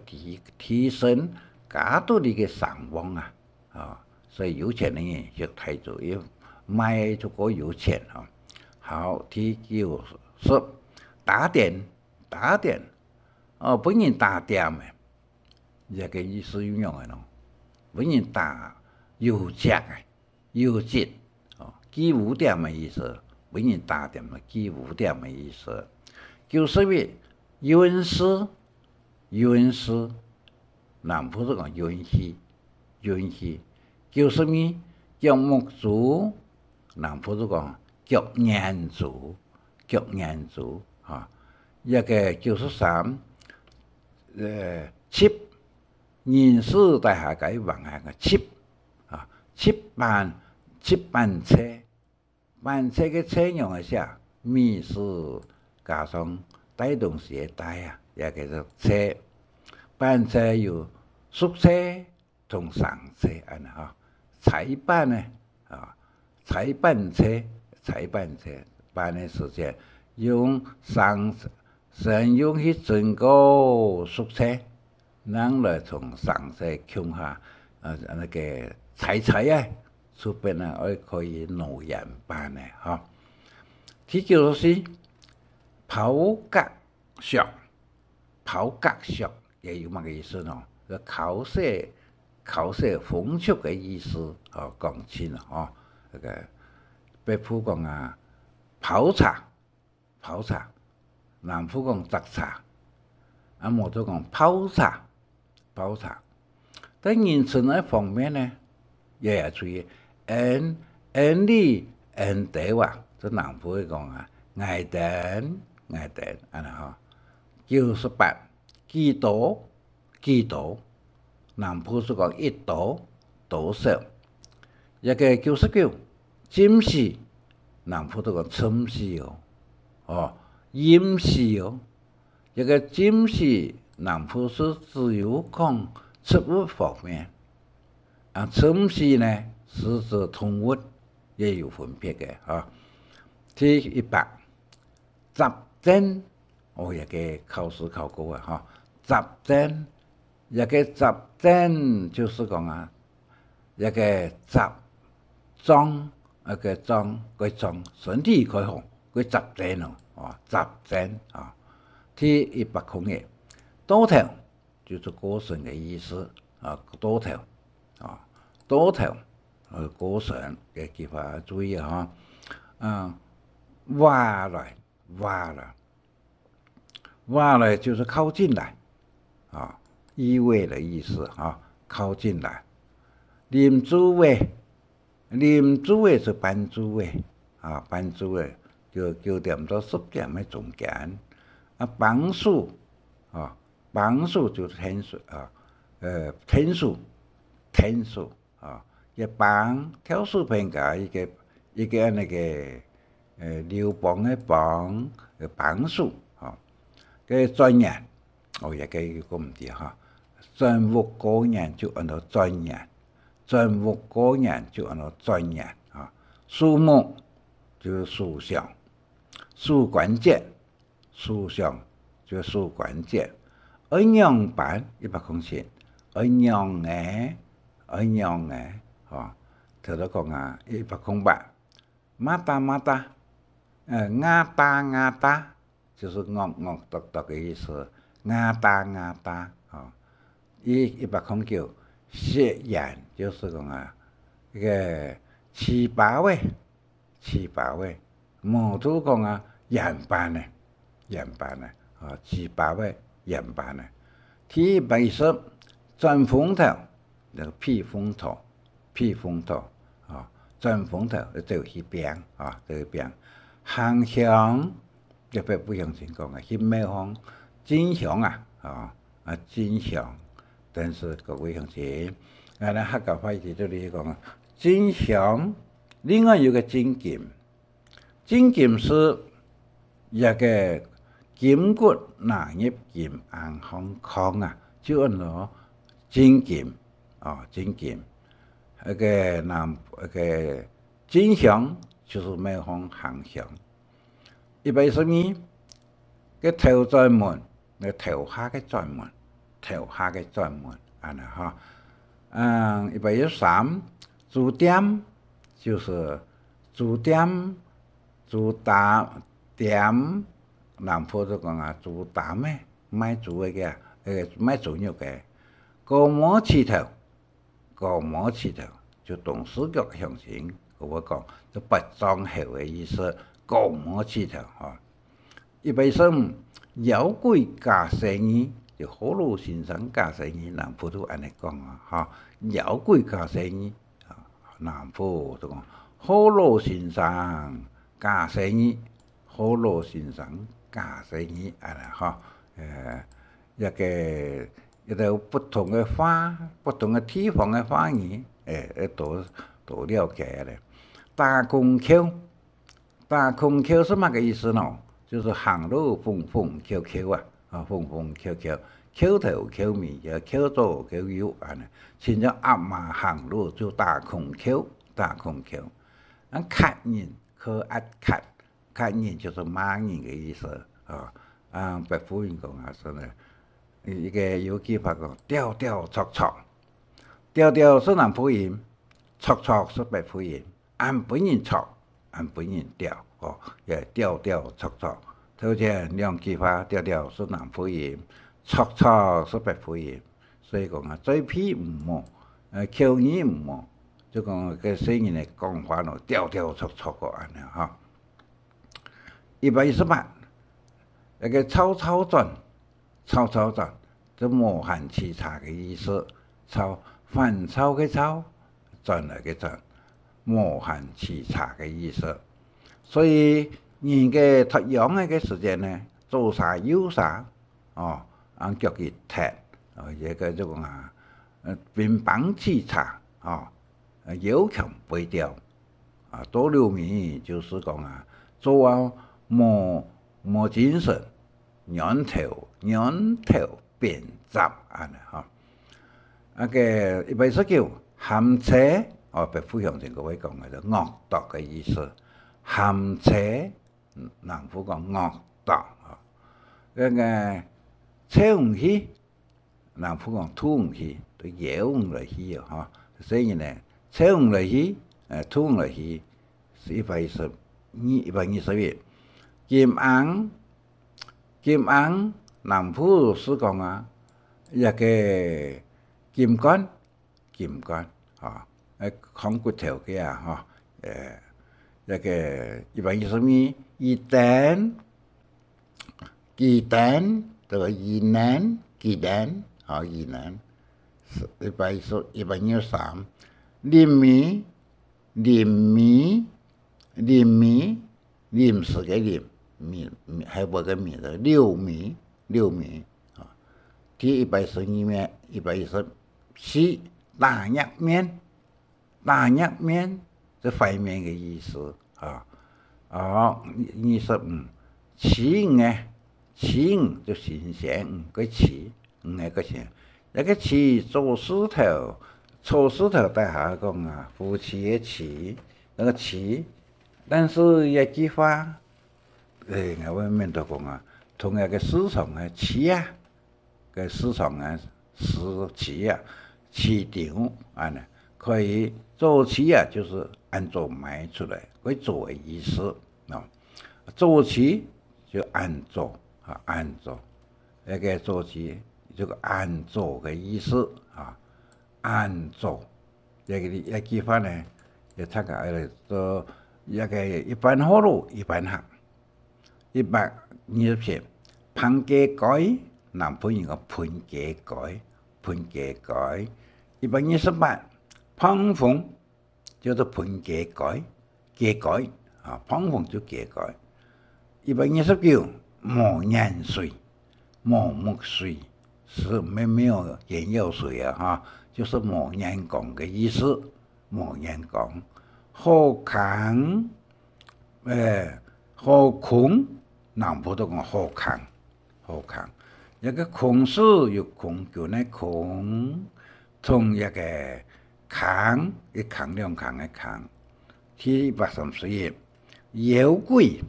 提升家族的聲望啊，所以有錢人學太祖，也賣出個有錢啊。好，第9是打點，本人打點嘅，一個意思一樣嘅咯，本人打有節哦，記5點嘅意思，本人打點嘅記5點嘅意思。90位允許，南部是講允許。90位腳木族，南部是講腳眼族啊。一個93，人世大下解往下嘅七啊，七班车，班车嘅车用嘅写密室加上带动词嘅带啊，也叫做车。班车有宿车同上车安尼哈，彩班呢啊，彩班车班的时间用先用迄整个宿车，人来从上车穷下那个踩啊，出边啊，可以挪延班的哈。第九是跑格上，也有乜嘅意思呢？口舌丰富嘅意思，講清啊，那個北府講啊，泡茶，南府講摘茶，我都講泡茶。但人稱呢方面呢，也要注意，N 地話，即南府講啊，捱定，安尼哈，98。幾多，南部是講一多少，一個99，占士，南部都講侵士淹士一個占士，南部是只有講植物方面，侵士呢是指動物，也有分別嘅第100，集證，一個考試考過啊集證，一個集證就是講啊，一個集裝，一個裝，身體開放，佢集證咯，集證啊。第101，多頭就是過程嘅意思多頭過程嘅記法注意挖來就是靠近來。依偎的意思靠近來。臨主位是班主位9點到10點的中間。幫數就是天數一幫挑數評價一個那個劉邦的幫數個專業。也個唔知專務個人就按照專業數目就是數項，數關鍵，數項就是數關鍵。樣板107，樣嘅頭先講108，馬達，亞達，就是惡毒嘅意思。亞達109，血眼就是講一個七八位，冇都講眼班呢，七八位眼班呢。第110，轉風頭，那個避風頭，轉風頭就一邊航向，特別不用先講去咩方？金響金響，但是各位同學，客家話喺這裡講金響，另外有個金劍是一個金骨納入金銀行就按照金劍，一個金響就是咩方航向。112個頭在門。頭下嘅專門，113，主點就是主打點，南部都講主打咩？賣主嘅，賣主肉嘅。高摩起頭就動詞腳向前，我講就不裝後嘅意思，高摩起頭115。妖怪假生意就好路先生假生意，南部都安尼講妖怪假生意南部都講好路先生假生意，安尼一亦都有不同的不同的地方的方言，都了解了。大空口，大空口是嘛个意思呢？就是行路风风口口啊，风风口口，口头口面就口左口右啊呢。现在阿妈行路就大空口，大空口。客人去壓客，客人就是罵人嘅意思啊。白夫人講啊，說呢，一個有句話講，吊吊戳戳，吊吊是南方言，戳戳是白夫人，按本人戳，按本人吊，也吊吊戳戳。頭前兩句話，吊吊是南方言，戳戳是白夫人，所以講啊，嘴皮唔好，口語唔好。就講個聲音嘅講法咯，吊吊戳戳個安尼嚇。118，那個草草轉，草草轉，就無限沏茶嘅意思。翻炒嘅炒，轉來嘅轉，無限沏茶嘅意思。所以人嘅脫氧嘅時間呢，做啥有啥，按腳去踢，一個就講啊，乒乓沏茶，有強背調多留名就是講啊，做啊冇精神，仰頭變雜安尼個119含車，白虎鄉前各位講嘅就惡毒嘅意思，含車南府講惡毒個車唔起，南府講吐唔起，都搖唔嚟起所以呢。車唔嚟起，吐唔嚟起，是121。金甕南府是講啊，一個金竿，扛骨頭嘅一個112雞蛋，這個雞蛋123。臨時嘅臨，係冇個面的六米第112面114大熱面是快面嘅意思25起就新鮮個起個鮮，一個起做石頭。搓石頭大下講啊，夫妻嘅妻，那個妻，但是一句話，我們都講啊，同一個市場嘅妻啊，個市場嘅妻啊，市場啊，可以做妻啊，就是按做賣出來，可以做嘅意思做妻就按做，一個做妻就按做嘅意思按做一句話呢，就睇下做一個一般好路一般行127盤雞蓋，南方人講盤雞蓋128碰風叫做盤雞蓋碰風就雞蓋129冇鹽水冇木水是沒有鹽有水就是冇人講嘅意思，冇人講。好空，南部都講好空。一個空是有空叫呢空，同一個空，一空兩空嘅空。第131妖鬼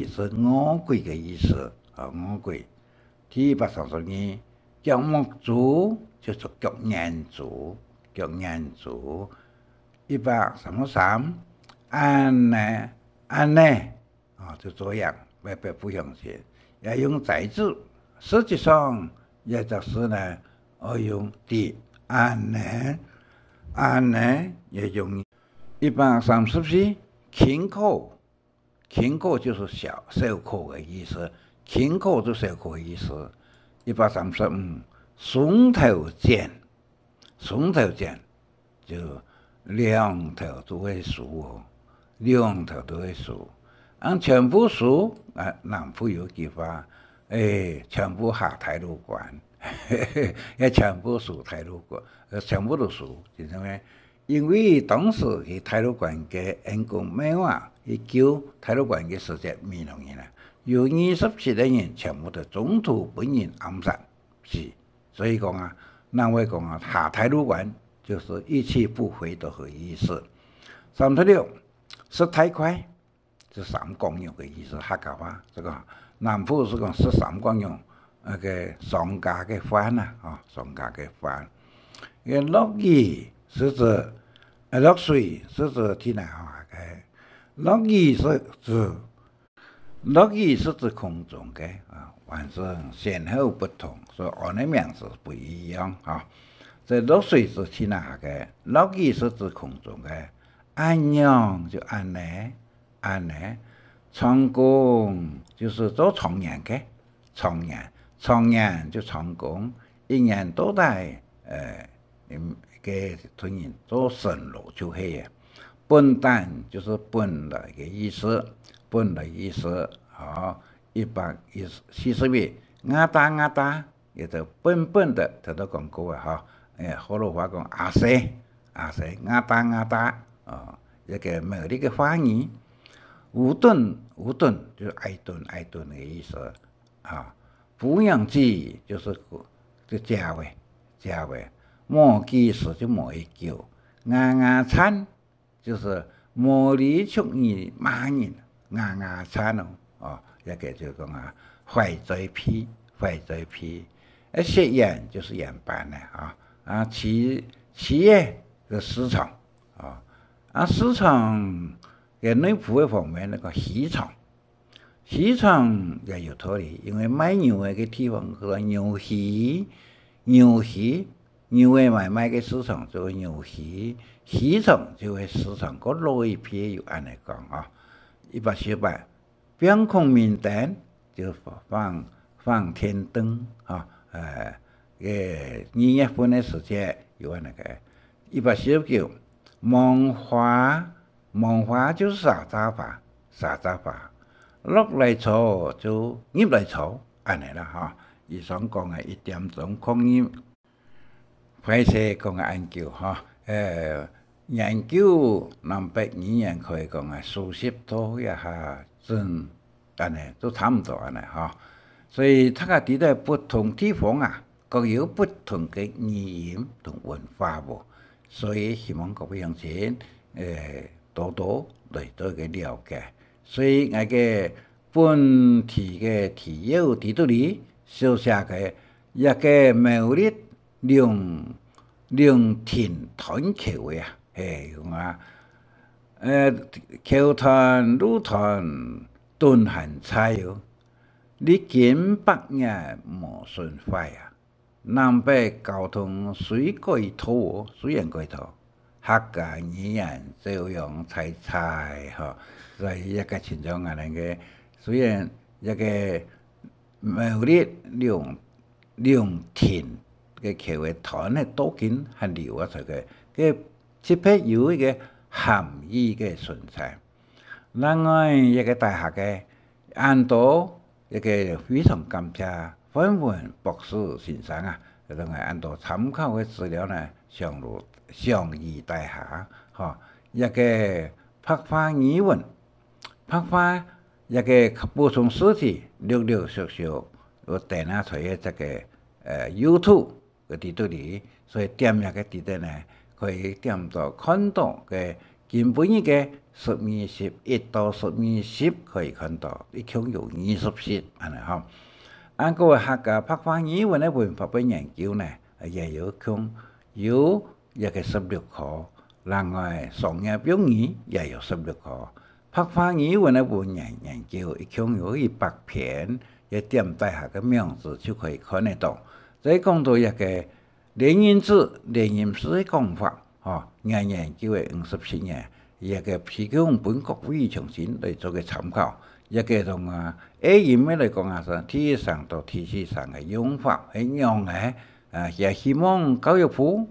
是餓鬼嘅意思，餓鬼。第132腳木族。就是腳眼族133安呢就這樣不詳細，要用在字，實際上也就是呢，用的安呢也用134輕口就是小口的意思，輕口就小口的意思135松頭澗就兩頭都會豎按全部豎南府有句話全部下台路關也全部属台鲁国，全部都属，就什么？因为当时去台鲁关嘅英国美华去救台鲁关嘅世界民众人啦，有27个人全部都中途本人暗杀，是，所以讲啊，那位讲啊，下台鲁关就是一去不回的意思。36是太快，是三光用的意思，客家话这个南部是讲13光用。那个上架嘅番啊，上架嘅番。个落雨是指落水是指天南话嘅，落雨是指空中嘅啊，反正先后不同，所以按的名字不一样啊。这落水是天南话嘅，落雨是指空中嘅，安阳就安内，成功就是做创业嘅，创业就成功，一年多代给团人做生路就系啊。本单就是本来的意思，140位，亚达也就本的，他都讲过啊哈。河洛话讲阿西，亚达一个美丽的花语。乌顿就是爱顿的意思啊。抚养鸡就是价位，磨鸡时就磨一九，牙餐就是磨里出你骂人，牙餐哦，一个就讲啊，坏嘴皮，食盐就是盐巴呢企业的市场市场嘅内部嘅方面那个市场也有道理，因为买牛嘅地方叫做牛市，牛嘅买卖嘅市场就牛市场就係市場嗰內邊有安尼講啊。118邊空名單就放天燈啊，2月份嘅時節有安尼個。149芒花就是沙扎法。落嚟草就入嚟草，安尼啦哈。以上講嘅1點鐘抗議，快些講嘅研究哈。研究南北語言可以講數十多一下真安尼都差唔多安尼哈。所以大家睇到不同地方各有不同嘅語言同文化喎。所以希望各位鄉親多多嚟到嘅了解。所以我嘅本題嘅題要睇到你小寫嘅一個美麗良田團橋橋團路團頓行差歷經百年無損壞南北交通雖然改圖，客家語言照樣猜所以一個情況嘅，雖然一個美麗良田嘅橋嘅團係多見係聊嘅特別有一個含義嘅存在。另外一個大學嘅安多一個非常感謝范文博士先生同埋安多參考嘅資料呢，上義大學一個白話語文。白話一個補充試題，陸續我電下出嘅這個YouTube 嘅地圖裡，所以點一個地圖呢，可以點到看到嘅基本嘅1到12可以看到，一共有20安尼哈。按個客家白話語文嘅文化嘅研究呢，也有一個16課，另外商業標語也有16課。白話語文嘅文言研究一共有100篇，一點大下嘅名字就可以看得到。再講到一個連音字嘅講法，研究嘅57年，一個提供本國會重新嚟做嘅參考。一個同A 音嘅嚟講係T 上到 T4上嘅用法係樣嘅，也希望教育部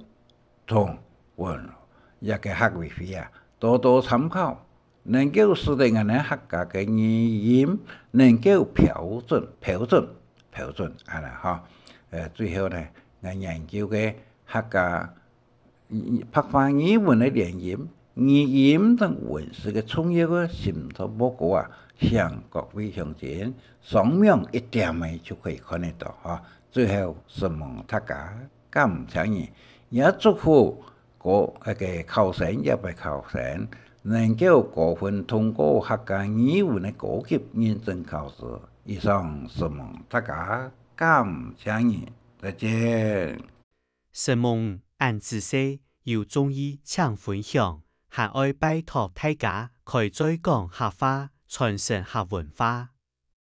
同一個學會費多多參考。能夠使得我哋客家嘅語言能夠標準，安尼哈。最後呢，我研究嘅客家白話語文嘅連音、語音同文字嘅重要嘅滲透報告啊，向各位鄉親上面一點嘅就可以看得到嚇。最後希望大家感謝你，也祝福個考生也俾考生能夠高分通過客家語文嘅高級認證考試。以上希望大家感謝你，再見。希望俺知識有中意請分享，還愛拜託大家開再講客話，傳承客文化。